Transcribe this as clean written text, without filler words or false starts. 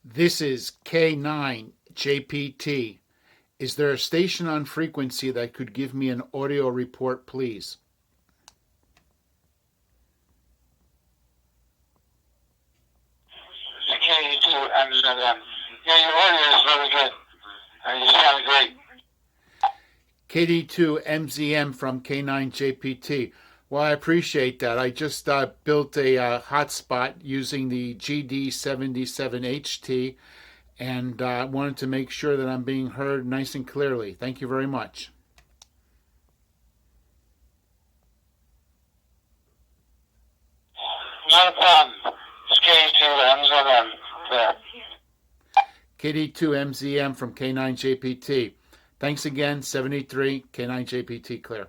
This is K9JPT. Is there a station on frequency that could give me an audio report, please? KD-77. Yeah, your audio is very good. You sound great. KD2MZM from K9JPT. Well, I appreciate that. I just built a hotspot using the GD-77HT, and wanted to make sure that I'm being heard nice and clearly. Thank you very much. Not a problem. It's KD2MZM there. KD2MZM from K9JPT. Thanks again, 73, K9JPT clear.